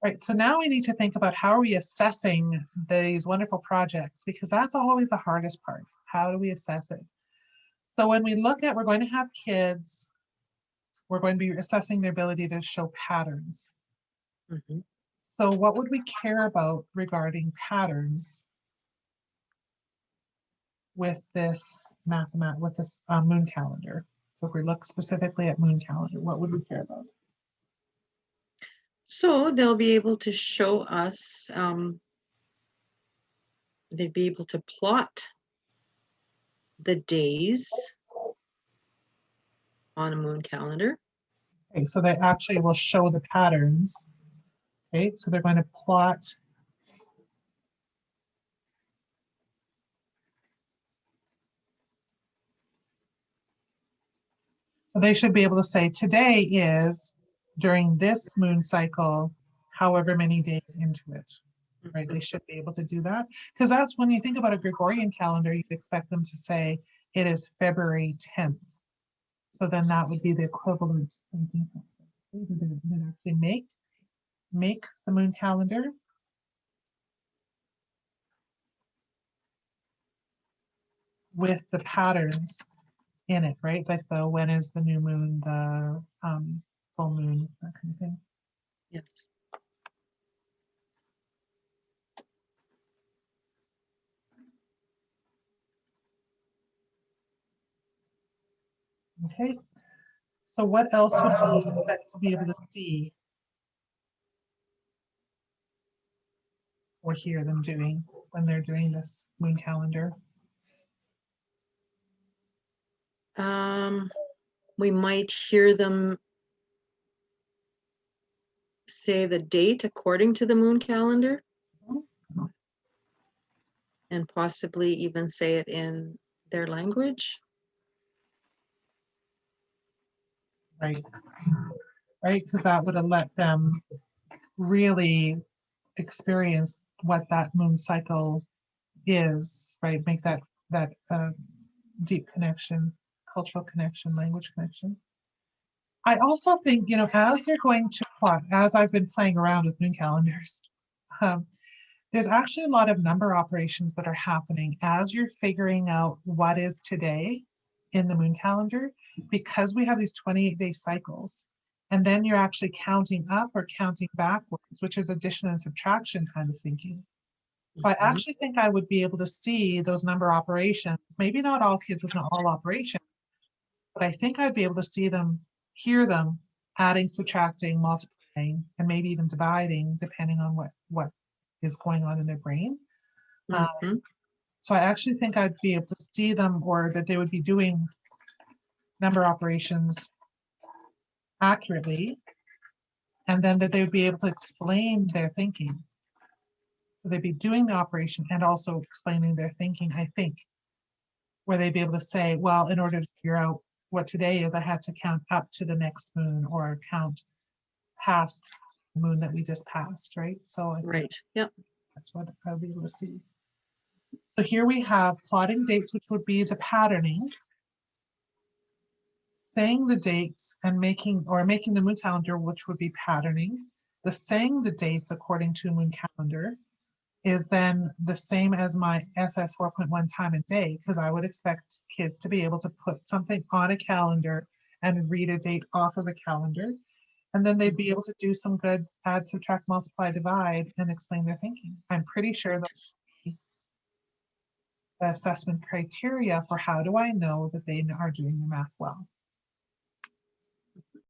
Right, so now we need to think about how are we assessing these wonderful projects, because that's always the hardest part. How do we assess it? So when we look at, we're going to have kids, we're going to be assessing their ability to show patterns. Mhm. So what would we care about regarding patterns with this moon calendar? So if we look specifically at moon calendar, what would we care about? So they'll be able to show us, they'd be able to plot the days on a moon calendar. Okay, so they actually will show the patterns. Okay, so they're going to plot. So they should be able to say today is during this moon cycle, however many days into it, right? They should be able to do that, because that's when you think about a Gregorian calendar, you'd expect them to say it is February 10th. So then that would be the equivalent. Then actually make the moon calendar with the patterns in it, right? Like the when is the new moon, the full moon, that kind of thing. Yes. Okay. So what else would we expect to be able to see or hear them doing when they're doing this moon calendar? We might hear them say the date according to the moon calendar and possibly even say it in their language. Right. Right. Because that would have let them really experience what that moon cycle is, right? Make that deep connection, cultural connection, language connection. I also think, as they're going to plot, as I've been playing around with moon calendars, um, there's actually a lot of number operations that are happening as you're figuring out what is today in the moon calendar, because we have these 28-day cycles. And then you're actually counting up or counting backwards, which is addition and subtraction kind of thinking. So I Mhm. actually think I would be able to see those number operations. Maybe not all kids with all operations, but I think I'd be able to see them, hear them adding, subtracting, multiplying, and maybe even dividing, depending on what is going on in their brain. Mhm. So I actually think I'd be able to see them, or that they would be doing number operations accurately, and then that they would be able to explain their thinking. So they'd be doing the operation and also explaining their thinking, I think, where they'd be able to say, well, in order to figure out what today is, I had to count up to the next moon or count past the moon that we just passed, right? So I think Right. Yep. that's what I'll be able to see. So here we have plotting dates, which would be the patterning, saying the dates and making the moon calendar, which would be patterning. The saying the dates according to moon calendar is then the same as my SS 4.1 time and day, because I would expect kids to be able to put something on a calendar and read a date off of a calendar. And then they'd be able to do some good add, subtract, multiply, divide, and explain their thinking. I'm pretty sure that the assessment criteria for how do I know that they are doing the math well.